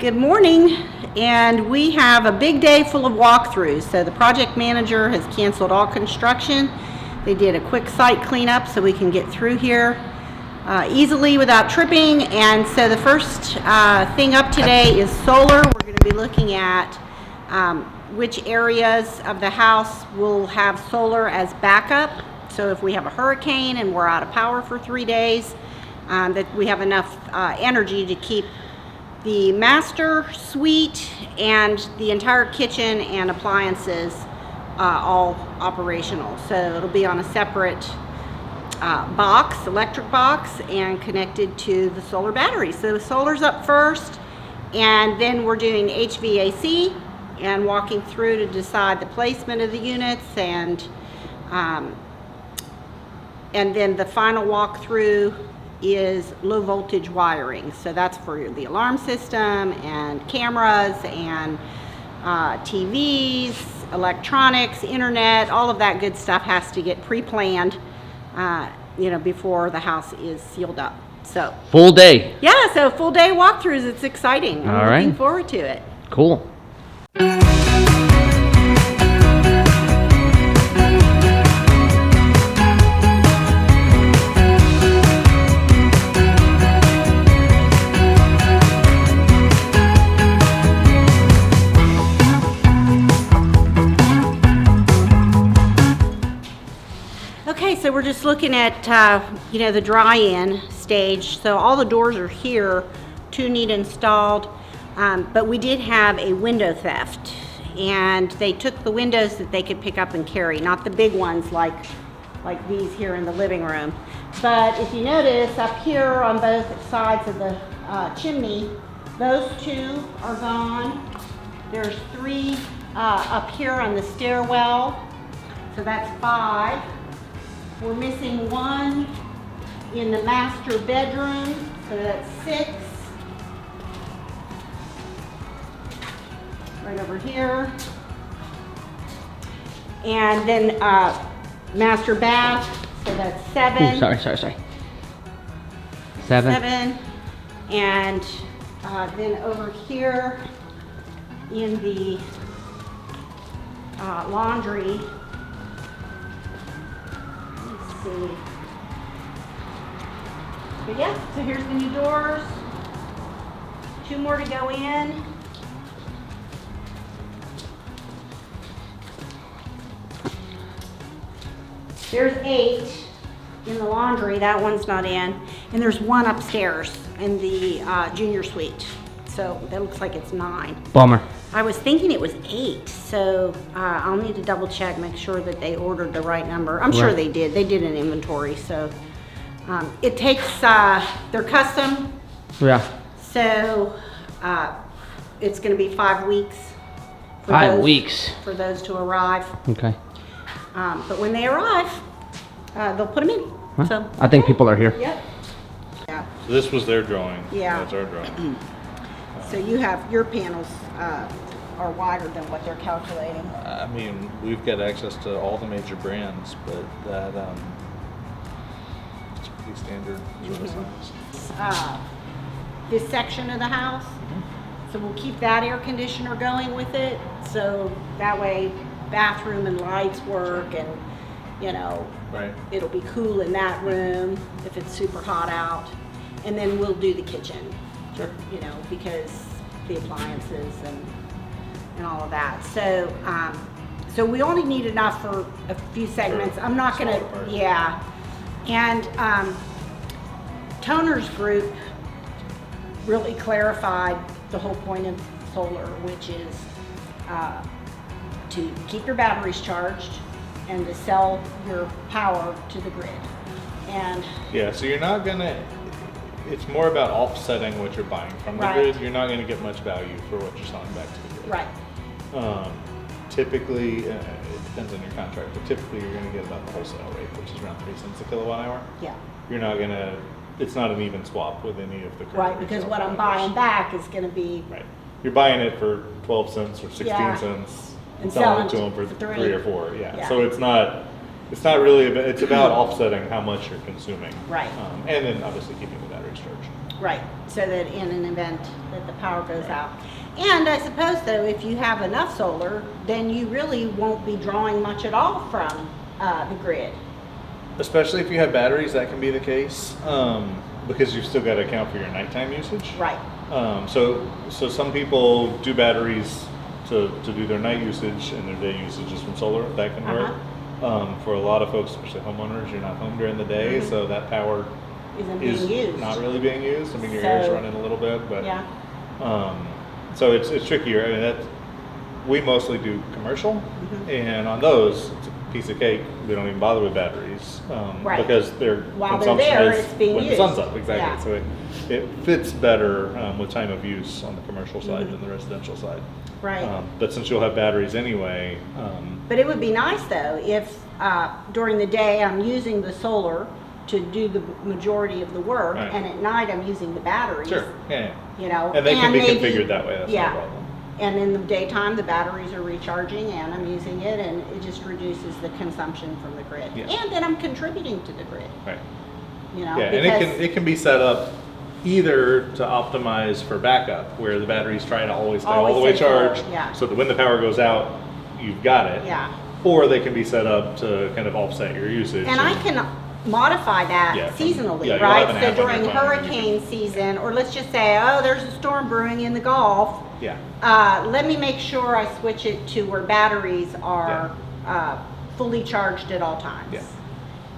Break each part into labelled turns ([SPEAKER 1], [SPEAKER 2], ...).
[SPEAKER 1] Good morning, and we have a big day full of walkthroughs. So the project manager has canceled all construction. They did a quick site cleanup so we can get through here easily without tripping. And so the first thing up today is solar. We're going to be looking at which areas of the house will have solar as backup. So if we have a hurricane and we're out of power for 3 days, that we have enough energy to keep the master suite and the entire kitchen and appliances all operational. So it'll be on a separate box, electric box, and connected to the solar battery. So the solar's up first, and then we're doing HVAC and walking through to decide the placement of the units, and then the final walkthrough is low voltage wiring. So that's for the alarm system and cameras and TVs, electronics, internet, all of that good stuff has to get pre-planned, before the house is sealed up. So
[SPEAKER 2] full day.
[SPEAKER 1] Yeah, so full day walkthroughs. It's exciting. I'm looking forward to it.
[SPEAKER 2] Cool.
[SPEAKER 1] Okay, so we're just looking at, the dry-in stage. So all the doors are here, 2 need installed, but we did have a window theft, and they took the windows that they could pick up and carry, not the big ones like these here in the living room. But if you notice, up here on both sides of the chimney, those 2 are gone. There's 3 up here on the stairwell, so that's 5. We're missing 1 in the master bedroom, so that's 6. Right over here. And then master bath, so that's 7.
[SPEAKER 2] Ooh, sorry. 7.
[SPEAKER 1] And then over here in the laundry, but yeah, so here's the new doors. 2 more to go in. There's 8 in the laundry. That one's not in. And there's 1 upstairs in the junior suite. So that looks like it's 9.
[SPEAKER 2] Bummer.
[SPEAKER 1] I was thinking it was 8, so I'll need to double check, make sure that they ordered the right number. I'm sure they did. They did an inventory, so it takes, they're custom.
[SPEAKER 2] Yeah.
[SPEAKER 1] So it's going to be 5 weeks.
[SPEAKER 2] 5 weeks.
[SPEAKER 1] For those to arrive.
[SPEAKER 2] Okay.
[SPEAKER 1] But when they arrive, they'll put them in.
[SPEAKER 2] Huh?
[SPEAKER 1] So
[SPEAKER 2] I think people are here.
[SPEAKER 1] Yep. Yeah.
[SPEAKER 3] So this was their drawing.
[SPEAKER 1] Yeah.
[SPEAKER 3] That's our drawing.
[SPEAKER 1] So you have, your panels are wider than what they're calculating.
[SPEAKER 3] I mean, we've got access to all the major brands, but that it's a pretty standard sort of size.
[SPEAKER 1] This section of the house, so we'll keep that air conditioner going with it, so that way bathroom and lights work, and
[SPEAKER 3] Right.
[SPEAKER 1] it'll be cool in that room if it's super hot out. And then we'll do the kitchen.
[SPEAKER 3] Sure.
[SPEAKER 1] Because the appliances and all of that. So, so we only need enough for a few segments. I'm not gonna, yeah. And Toner's group really clarified the whole point of solar, which is to keep your batteries charged and to sell your power to the grid. And
[SPEAKER 3] Yeah, so you're not gonna. It's more about offsetting what you're buying from the grid. You're not going to get much value for what you're selling back to the grid.
[SPEAKER 1] right.
[SPEAKER 3] Typically, it depends on your contract, but typically you're going to get about the wholesale rate, which is around 3 cents a kilowatt hour.
[SPEAKER 1] Yeah.
[SPEAKER 3] You're not going to. It's not an even swap with any of the current
[SPEAKER 1] Right, because
[SPEAKER 3] retail
[SPEAKER 1] what I'm
[SPEAKER 3] providers.
[SPEAKER 1] buying back is going to be
[SPEAKER 3] Right. You're buying it for 12 cents or 16
[SPEAKER 1] Yeah.
[SPEAKER 3] cents
[SPEAKER 1] And
[SPEAKER 3] selling it
[SPEAKER 1] selling
[SPEAKER 3] to them for
[SPEAKER 1] 3.
[SPEAKER 3] 3 or 4. Yeah.
[SPEAKER 1] Yeah.
[SPEAKER 3] So it's not really about, it's about offsetting how much you're consuming.
[SPEAKER 1] Right.
[SPEAKER 3] And then obviously keeping the batteries charged.
[SPEAKER 1] Right, so that in an event that the power goes out. And I suppose though, if you have enough solar, then you really won't be drawing much at all from the grid.
[SPEAKER 3] Especially if you have batteries, that can be the case, because you've still got to account for your nighttime usage.
[SPEAKER 1] Right,
[SPEAKER 3] So some people do batteries to do their night usage, and their day usage is from solar. That can work. For a lot of folks, especially homeowners, you're not home during the day, so that power
[SPEAKER 1] isn't
[SPEAKER 3] is
[SPEAKER 1] being used.
[SPEAKER 3] not really being used. I mean, your air's
[SPEAKER 1] So-
[SPEAKER 3] running a little bit, but
[SPEAKER 1] Yeah,
[SPEAKER 3] so it's trickier. I mean, we mostly do commercial, and on those, it's a piece of cake. We don't even bother with batteries
[SPEAKER 1] Right.
[SPEAKER 3] because their
[SPEAKER 1] While they're
[SPEAKER 3] consumption
[SPEAKER 1] there,
[SPEAKER 3] is
[SPEAKER 1] it's being
[SPEAKER 3] when
[SPEAKER 1] used.
[SPEAKER 3] the sun's up. Exactly.
[SPEAKER 1] Yeah.
[SPEAKER 3] So it fits better with time of use on the commercial side than the residential side.
[SPEAKER 1] right.
[SPEAKER 3] But since you'll have batteries anyway,
[SPEAKER 1] But it would be nice though, if during the day I'm using the solar to do the majority of the work,
[SPEAKER 3] Right.
[SPEAKER 1] and at night I'm using the batteries.
[SPEAKER 3] sure, yeah.
[SPEAKER 1] You know,
[SPEAKER 3] And they can be
[SPEAKER 1] maybe-
[SPEAKER 3] configured that way. That's
[SPEAKER 1] yeah.
[SPEAKER 3] no problem.
[SPEAKER 1] And in the daytime, the batteries are recharging and I'm using it, and it just reduces the consumption from the grid.
[SPEAKER 3] Yeah.
[SPEAKER 1] And then I'm contributing to the grid,
[SPEAKER 3] Right.
[SPEAKER 1] you know,
[SPEAKER 3] Yeah, and
[SPEAKER 1] because,
[SPEAKER 3] it can be set up either to optimize for backup, where the batteries try to always stay all the way
[SPEAKER 1] Always stay full,
[SPEAKER 3] charged,
[SPEAKER 1] yeah.
[SPEAKER 3] so that when the power goes out, you've got it.
[SPEAKER 1] yeah.
[SPEAKER 3] Or they can be set up to kind of offset your usage.
[SPEAKER 1] And I can modify that
[SPEAKER 3] Yeah,
[SPEAKER 1] seasonally,
[SPEAKER 3] yeah, you'll
[SPEAKER 1] right?
[SPEAKER 3] have an
[SPEAKER 1] So
[SPEAKER 3] app on your
[SPEAKER 1] during
[SPEAKER 3] phone.
[SPEAKER 1] hurricane season, or let's just say, oh, there's a storm brewing in the Gulf,
[SPEAKER 3] Yeah,
[SPEAKER 1] let me make sure I switch it to where batteries are fully charged at all times.
[SPEAKER 3] Yeah.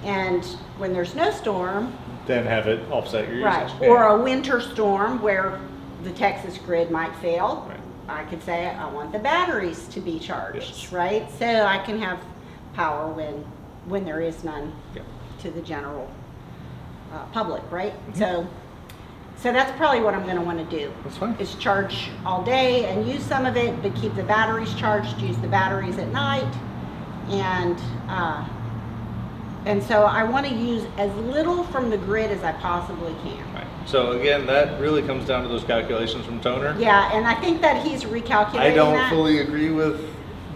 [SPEAKER 1] And when there's no storm,
[SPEAKER 3] then have it offset your
[SPEAKER 1] right,
[SPEAKER 3] usage.
[SPEAKER 1] or
[SPEAKER 3] Yeah.
[SPEAKER 1] a winter storm where the Texas grid might fail,
[SPEAKER 3] Right.
[SPEAKER 1] I could say I want the batteries to be charged,
[SPEAKER 3] Yes.
[SPEAKER 1] right? So I can have power when there is none
[SPEAKER 3] Yeah.
[SPEAKER 1] to the general public, right?
[SPEAKER 3] Mm-hmm.
[SPEAKER 1] So that's probably what I'm going to want to do.
[SPEAKER 3] That's fine.
[SPEAKER 1] Is charge all day and use some of it, but keep the batteries charged. Use the batteries at night, and so I want to use as little from the grid as I possibly can.
[SPEAKER 3] Right. So again, that really comes down to those calculations from Toner.
[SPEAKER 1] Yeah, and I think that he's recalculating
[SPEAKER 3] I don't
[SPEAKER 1] that.
[SPEAKER 3] fully agree with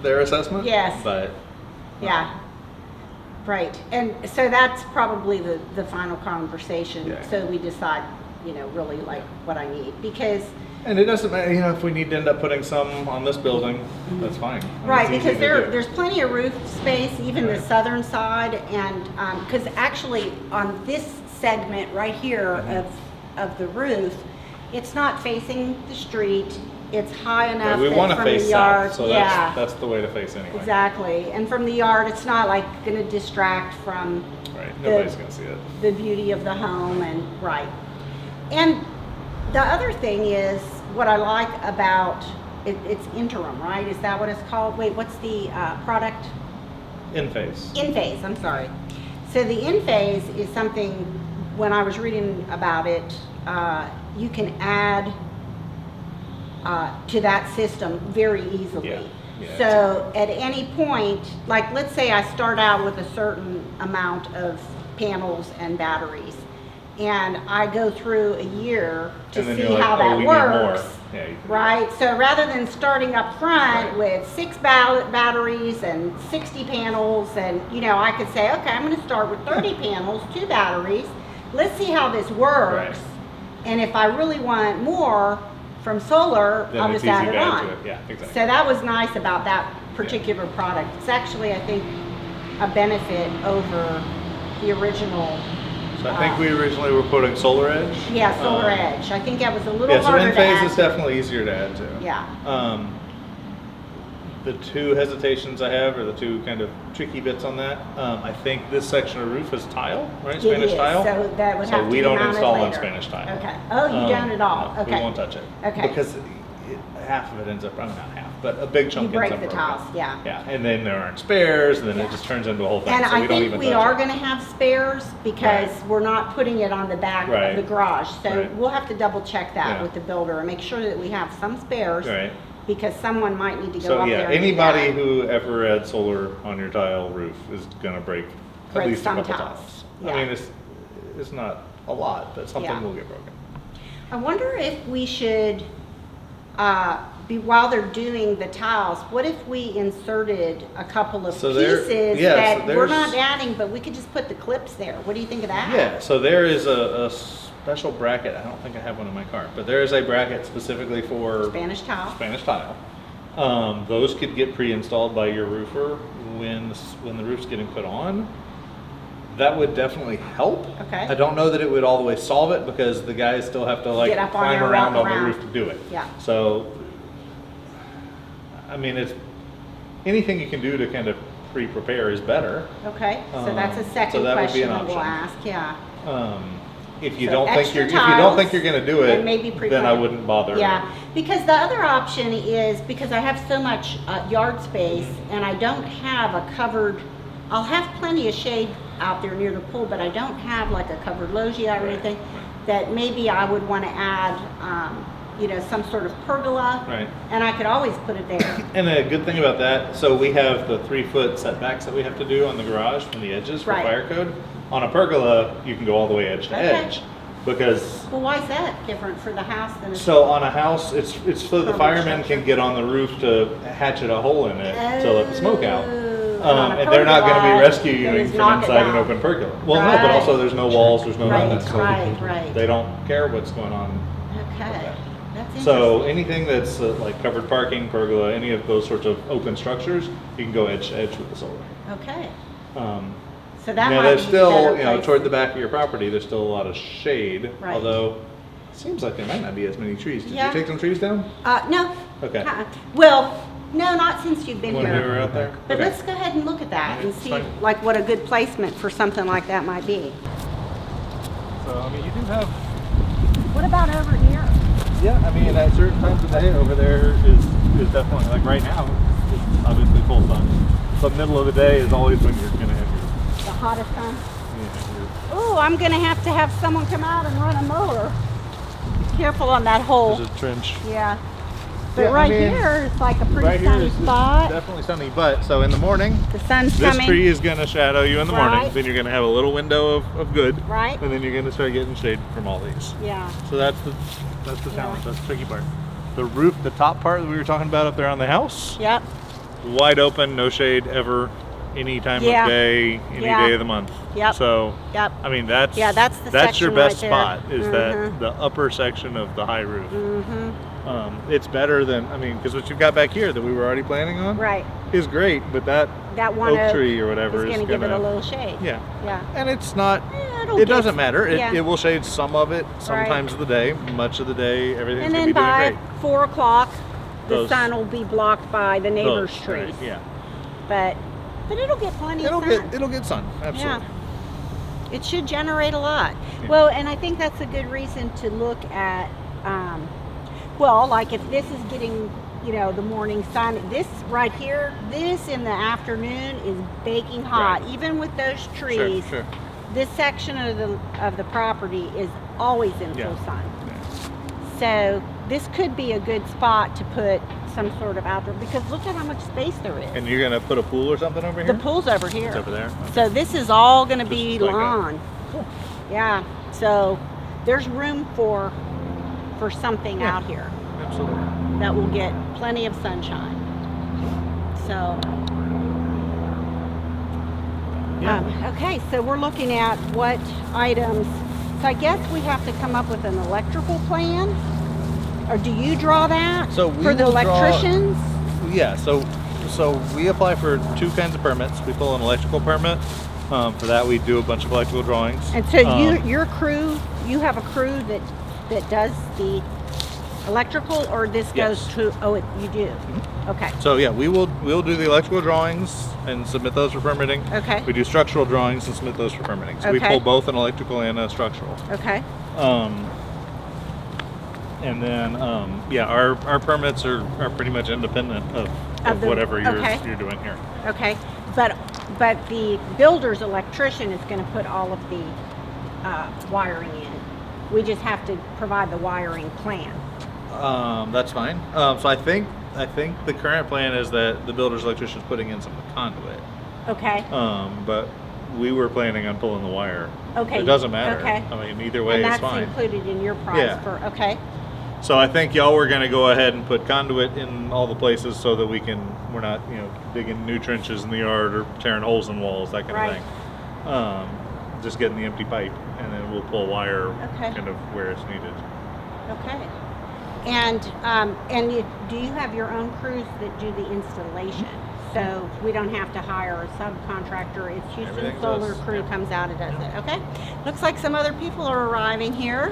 [SPEAKER 3] their assessment.
[SPEAKER 1] Yes.
[SPEAKER 3] But
[SPEAKER 1] Yeah. Right, and so that's probably the final conversation.
[SPEAKER 3] Yeah.
[SPEAKER 1] So we decide, really like what I need, because
[SPEAKER 3] and it doesn't matter, if we need to end up putting some on this building, that's fine. I mean,
[SPEAKER 1] right,
[SPEAKER 3] it's easy
[SPEAKER 1] because
[SPEAKER 3] to do.
[SPEAKER 1] there's plenty of roof space, even the
[SPEAKER 3] Right.
[SPEAKER 1] southern side, and because actually on this segment right here of the roof, it's not facing the street. It's high enough
[SPEAKER 3] we
[SPEAKER 1] that
[SPEAKER 3] want to
[SPEAKER 1] from the
[SPEAKER 3] face
[SPEAKER 1] yard,
[SPEAKER 3] south, so
[SPEAKER 1] yeah,
[SPEAKER 3] that's the way to face anyway.
[SPEAKER 1] exactly. And from the yard, it's not like going to distract from
[SPEAKER 3] Right. Nobody's gonna see it.
[SPEAKER 1] the beauty of the home, and right. And the other thing is what I like about it, it's interim, right? Is that what it's called? Wait, what's the product?
[SPEAKER 3] In phase.
[SPEAKER 1] In phase, I'm sorry. So the in phase is something, when I was reading about it, you can add to that system very easily.
[SPEAKER 3] Yeah. Yeah,
[SPEAKER 1] So at any point, like let's say I start out with a certain amount of panels and batteries, and I go through a year to
[SPEAKER 3] And then
[SPEAKER 1] see
[SPEAKER 3] you're like,
[SPEAKER 1] how
[SPEAKER 3] "Oh,
[SPEAKER 1] that
[SPEAKER 3] we need more."
[SPEAKER 1] works.
[SPEAKER 3] Yeah, you can do
[SPEAKER 1] Right, so rather than starting up front
[SPEAKER 3] Right.
[SPEAKER 1] with 6 batteries and 60 panels, and I could say, okay, I'm going to start with 30 panels, 2 batteries. Let's see how this works.
[SPEAKER 3] Right.
[SPEAKER 1] And if I really want more from solar,
[SPEAKER 3] Then
[SPEAKER 1] I'll
[SPEAKER 3] it's
[SPEAKER 1] just add
[SPEAKER 3] easy
[SPEAKER 1] it
[SPEAKER 3] to add
[SPEAKER 1] on.
[SPEAKER 3] to it. Yeah, exactly.
[SPEAKER 1] So that was nice about that particular product. It's actually, I think, a benefit over the original.
[SPEAKER 3] So I think we originally were quoting Solar Edge.
[SPEAKER 1] Yeah, Solar Edge. I think that was a little
[SPEAKER 3] Yeah, so
[SPEAKER 1] harder
[SPEAKER 3] in
[SPEAKER 1] to
[SPEAKER 3] phase
[SPEAKER 1] add.
[SPEAKER 3] is definitely easier to add to.
[SPEAKER 1] Yeah.
[SPEAKER 3] The two hesitations I have, or the two kind of tricky bits on that, I think this section of roof is tile, right?
[SPEAKER 1] It
[SPEAKER 3] Spanish
[SPEAKER 1] is,
[SPEAKER 3] tile.
[SPEAKER 1] So that would
[SPEAKER 3] So
[SPEAKER 1] have to
[SPEAKER 3] we
[SPEAKER 1] be
[SPEAKER 3] don't
[SPEAKER 1] mounted
[SPEAKER 3] install on
[SPEAKER 1] later.
[SPEAKER 3] Spanish tile.
[SPEAKER 1] Okay. Oh, you don't at all?
[SPEAKER 3] No,
[SPEAKER 1] Okay.
[SPEAKER 3] we won't touch it.
[SPEAKER 1] Okay.
[SPEAKER 3] Because half of it ends up, not half, but a big chunk
[SPEAKER 1] You break
[SPEAKER 3] ends up
[SPEAKER 1] the
[SPEAKER 3] broken.
[SPEAKER 1] tiles, yeah.
[SPEAKER 3] Yeah, and then there aren't spares, and then
[SPEAKER 1] Yeah.
[SPEAKER 3] it just turns into a whole thing.
[SPEAKER 1] And
[SPEAKER 3] so
[SPEAKER 1] I
[SPEAKER 3] we don't
[SPEAKER 1] think
[SPEAKER 3] even
[SPEAKER 1] we
[SPEAKER 3] touch
[SPEAKER 1] are
[SPEAKER 3] it.
[SPEAKER 1] gonna have spares because
[SPEAKER 3] Right.
[SPEAKER 1] we're not putting it on the back of
[SPEAKER 3] Right.
[SPEAKER 1] the garage. So
[SPEAKER 3] Right.
[SPEAKER 1] we'll have to double check that
[SPEAKER 3] Yeah.
[SPEAKER 1] with the builder and make sure that we have some spares.
[SPEAKER 3] Right.
[SPEAKER 1] Because someone might need to go
[SPEAKER 3] So
[SPEAKER 1] up
[SPEAKER 3] yeah,
[SPEAKER 1] there and do
[SPEAKER 3] anybody
[SPEAKER 1] that.
[SPEAKER 3] who ever had solar on your tile roof is gonna break at
[SPEAKER 1] Break
[SPEAKER 3] least a
[SPEAKER 1] some
[SPEAKER 3] couple
[SPEAKER 1] tiles.
[SPEAKER 3] tiles.
[SPEAKER 1] Yeah.
[SPEAKER 3] I mean, it's not a lot, but something
[SPEAKER 1] Yeah.
[SPEAKER 3] will get broken.
[SPEAKER 1] I wonder if we should, while they're doing the tiles, what if we inserted a couple of
[SPEAKER 3] So there-
[SPEAKER 1] pieces
[SPEAKER 3] yeah,
[SPEAKER 1] that
[SPEAKER 3] so
[SPEAKER 1] we're
[SPEAKER 3] there's-
[SPEAKER 1] not adding, but we could just put the clips there? What do you think of that?
[SPEAKER 3] Yeah, so there is a special bracket. I don't think I have one in my car, but there is a bracket specifically for
[SPEAKER 1] Spanish tile.
[SPEAKER 3] Spanish tile. Those could get pre-installed by your roofer when the roof's getting put on. That would definitely help.
[SPEAKER 1] Okay.
[SPEAKER 3] I don't know that it would all the way solve it because the guys still have to like
[SPEAKER 1] Get up on
[SPEAKER 3] climb
[SPEAKER 1] there,
[SPEAKER 3] around
[SPEAKER 1] walk
[SPEAKER 3] on the
[SPEAKER 1] around.
[SPEAKER 3] roof to do it.
[SPEAKER 1] Yeah.
[SPEAKER 3] So, I mean, it's anything you can do to kind of pre-prepare is better.
[SPEAKER 1] Okay, so that's a
[SPEAKER 3] So
[SPEAKER 1] second
[SPEAKER 3] that would be
[SPEAKER 1] question
[SPEAKER 3] an
[SPEAKER 1] that we'll
[SPEAKER 3] option.
[SPEAKER 1] ask, yeah.
[SPEAKER 3] If you
[SPEAKER 1] So
[SPEAKER 3] don't think
[SPEAKER 1] extra
[SPEAKER 3] you're if you don't think
[SPEAKER 1] tiles
[SPEAKER 3] you're going to do it,
[SPEAKER 1] and maybe
[SPEAKER 3] then I
[SPEAKER 1] pre-plan.
[SPEAKER 3] wouldn't bother.
[SPEAKER 1] Yeah, because the other option is, because I have so much yard space and I don't have a covered, I'll have plenty of shade out there near the pool, but I don't have like a covered loggia or
[SPEAKER 3] Right,
[SPEAKER 1] anything,
[SPEAKER 3] right.
[SPEAKER 1] that maybe I would want to add, you know, some sort of pergola.
[SPEAKER 3] Right.
[SPEAKER 1] And I could always put it there.
[SPEAKER 3] And a good thing about that, so we have the 3-foot setbacks that we have to do on the garage from the edges for
[SPEAKER 1] Right.
[SPEAKER 3] fire code. On a pergola, you can go all the way edge to
[SPEAKER 1] Okay.
[SPEAKER 3] edge because
[SPEAKER 1] Well, why is that different for the house than a?
[SPEAKER 3] so on a house, it's so the
[SPEAKER 1] Permanent
[SPEAKER 3] firemen
[SPEAKER 1] structure.
[SPEAKER 3] can get on the roof to hatchet a hole in it to let the smoke out.
[SPEAKER 1] Oh, on a
[SPEAKER 3] And they're not going to be
[SPEAKER 1] pergola,
[SPEAKER 3] rescuing
[SPEAKER 1] they just
[SPEAKER 3] from
[SPEAKER 1] knock it
[SPEAKER 3] inside an
[SPEAKER 1] down.
[SPEAKER 3] open pergola. Well, no, but
[SPEAKER 1] Right.
[SPEAKER 3] also there's no walls, there's no
[SPEAKER 1] Right,
[SPEAKER 3] nothing. So
[SPEAKER 1] right.
[SPEAKER 3] They don't care what's going on.
[SPEAKER 1] Okay, that's interesting.
[SPEAKER 3] So anything that's like covered parking, pergola, any of those sorts of open structures, you can go edge to edge with the solar.
[SPEAKER 1] Okay,
[SPEAKER 3] Um,
[SPEAKER 1] so that
[SPEAKER 3] now
[SPEAKER 1] might
[SPEAKER 3] there's
[SPEAKER 1] be
[SPEAKER 3] still,
[SPEAKER 1] better
[SPEAKER 3] you know,
[SPEAKER 1] place.
[SPEAKER 3] toward the back of your property, there's still a lot of shade.
[SPEAKER 1] Right.
[SPEAKER 3] Although, it seems like there might not be as many trees. Did
[SPEAKER 1] Yeah.
[SPEAKER 3] you take some trees down?
[SPEAKER 1] No.
[SPEAKER 3] Okay.
[SPEAKER 1] Well, no, not since you've been
[SPEAKER 3] When we
[SPEAKER 1] here.
[SPEAKER 3] were out there?
[SPEAKER 1] But
[SPEAKER 3] Okay.
[SPEAKER 1] let's go ahead and look at that and
[SPEAKER 3] Alright,
[SPEAKER 1] see
[SPEAKER 3] fine.
[SPEAKER 1] like what a good placement for something like that might be.
[SPEAKER 3] So, I mean, you do have.
[SPEAKER 1] What about over here?
[SPEAKER 3] Yeah, I mean, at certain times of the day over there is definitely, like right now, it's obviously full sun. The middle of the day is always when you're going to have
[SPEAKER 1] The hottest time.
[SPEAKER 3] your
[SPEAKER 1] Ooh, I'm gonna have to have someone come out and run a mower. Careful on that hole.
[SPEAKER 3] there's a trench.
[SPEAKER 1] Yeah. But
[SPEAKER 3] Yeah, I
[SPEAKER 1] right
[SPEAKER 3] mean,
[SPEAKER 1] here is like a pretty
[SPEAKER 3] Right here
[SPEAKER 1] sunny
[SPEAKER 3] is
[SPEAKER 1] spot.
[SPEAKER 3] definitely sunny, but so in the morning,
[SPEAKER 1] The sun's
[SPEAKER 3] this
[SPEAKER 1] coming.
[SPEAKER 3] tree is going to shadow you in the morning.
[SPEAKER 1] Right.
[SPEAKER 3] Then you're going to have a little window of good.
[SPEAKER 1] Right.
[SPEAKER 3] And then you're going to start getting shade from all these.
[SPEAKER 1] Yeah.
[SPEAKER 3] So that's the challenge. That's the tricky part. The roof, the top part that we were talking about up there on the house,
[SPEAKER 1] Yep.
[SPEAKER 3] wide open, no shade ever, any time
[SPEAKER 1] Yeah.
[SPEAKER 3] of day, any
[SPEAKER 1] Yeah.
[SPEAKER 3] day of the month.
[SPEAKER 1] Yep.
[SPEAKER 3] So,
[SPEAKER 1] Yep.
[SPEAKER 3] I mean, that's
[SPEAKER 1] Yeah, that's the
[SPEAKER 3] your
[SPEAKER 1] section
[SPEAKER 3] best
[SPEAKER 1] right there.
[SPEAKER 3] spot is
[SPEAKER 1] Mhm.
[SPEAKER 3] that the upper section of the high roof.
[SPEAKER 1] Mm-hmm.
[SPEAKER 3] It's better than, I mean, because what you've got back here that we were already planning on
[SPEAKER 1] Right.
[SPEAKER 3] is great, but that
[SPEAKER 1] That one
[SPEAKER 3] oak tree or whatever
[SPEAKER 1] is
[SPEAKER 3] is
[SPEAKER 1] gonna give it a little shade.
[SPEAKER 3] yeah.
[SPEAKER 1] Yeah.
[SPEAKER 3] And it's not,
[SPEAKER 1] It'll
[SPEAKER 3] it
[SPEAKER 1] get-
[SPEAKER 3] doesn't matter.
[SPEAKER 1] yeah.
[SPEAKER 3] It will shade some of it sometimes of the day, much of the day, everything's
[SPEAKER 1] And
[SPEAKER 3] going
[SPEAKER 1] then
[SPEAKER 3] to be doing
[SPEAKER 1] by
[SPEAKER 3] great.
[SPEAKER 1] 4 o'clock, the
[SPEAKER 3] Those-
[SPEAKER 1] sun will be blocked by the neighbor's
[SPEAKER 3] Those,
[SPEAKER 1] trees.
[SPEAKER 3] right, yeah.
[SPEAKER 1] But it'll get plenty
[SPEAKER 3] It'll
[SPEAKER 1] of sun.
[SPEAKER 3] it'll get sun, absolutely.
[SPEAKER 1] It should generate a lot.
[SPEAKER 3] Yeah.
[SPEAKER 1] Well, and I think that's a good reason to look at, well, like if this is getting, you know, the morning sun, this right here, this in the afternoon is baking hot.
[SPEAKER 3] Right.
[SPEAKER 1] Even with those
[SPEAKER 3] Sure,
[SPEAKER 1] trees,
[SPEAKER 3] sure.
[SPEAKER 1] this section of the property is always in
[SPEAKER 3] Yeah.
[SPEAKER 1] full sun.
[SPEAKER 3] Yeah.
[SPEAKER 1] So this could be a good spot to put some sort of outdoor, because look at how much space there is.
[SPEAKER 3] And you're gonna put a pool or something over
[SPEAKER 1] The
[SPEAKER 3] here?
[SPEAKER 1] pool's over here.
[SPEAKER 3] It's over there.
[SPEAKER 1] So this is all going to be
[SPEAKER 3] Just like a-
[SPEAKER 1] lawn. Yeah. So there's room for something
[SPEAKER 3] Yeah.
[SPEAKER 1] out here
[SPEAKER 3] Absolutely.
[SPEAKER 1] that will get plenty of sunshine. So
[SPEAKER 3] Yeah.
[SPEAKER 1] okay, so we're looking at what items. So I guess we have to come up with an electrical plan, or do you draw that
[SPEAKER 3] So we
[SPEAKER 1] for the
[SPEAKER 3] will draw-
[SPEAKER 1] electricians?
[SPEAKER 3] Yeah. So we apply for 2 kinds of permits. We pull an electrical permit. For that, we do a bunch of electrical drawings.
[SPEAKER 1] And so your crew, you have a crew that does the electrical, or this goes
[SPEAKER 3] Yes.
[SPEAKER 1] to? Oh, you do. Okay.
[SPEAKER 3] So yeah, we'll do the electrical drawings and submit those for permitting.
[SPEAKER 1] Okay.
[SPEAKER 3] We do structural drawings and submit those for permitting. So we
[SPEAKER 1] Okay.
[SPEAKER 3] pull both an electrical and a structural.
[SPEAKER 1] Okay.
[SPEAKER 3] And then yeah, our permits are pretty much independent of
[SPEAKER 1] Of the-
[SPEAKER 3] whatever
[SPEAKER 1] okay.
[SPEAKER 3] you're doing here.
[SPEAKER 1] Okay. But the builder's electrician is going to put all of the wiring in. We just have to provide the wiring plan.
[SPEAKER 3] That's fine. So I think the current plan is that the builder's electrician is putting in some of the conduit.
[SPEAKER 1] Okay.
[SPEAKER 3] But we were planning on pulling the wire.
[SPEAKER 1] Okay.
[SPEAKER 3] It doesn't matter.
[SPEAKER 1] Okay.
[SPEAKER 3] I mean, either way
[SPEAKER 1] And
[SPEAKER 3] is
[SPEAKER 1] that's
[SPEAKER 3] fine.
[SPEAKER 1] included in your price
[SPEAKER 3] Yeah.
[SPEAKER 1] for, okay.
[SPEAKER 3] So I think y'all were going to go ahead and put conduit in all the places so that we're not, digging new trenches in the yard or tearing holes in walls, that kind
[SPEAKER 1] Right.
[SPEAKER 3] of thing. just getting the empty pipe, and then we'll pull wire
[SPEAKER 1] Okay.
[SPEAKER 3] kind of where it's needed.
[SPEAKER 1] Okay. And do you have your own crews that do the installation? So we don't have to hire a subcontractor. It's Houston
[SPEAKER 3] Everything's
[SPEAKER 1] Solar
[SPEAKER 3] us,
[SPEAKER 1] crew
[SPEAKER 3] yeah.
[SPEAKER 1] comes out and does it. Okay. Looks like some other people are arriving here.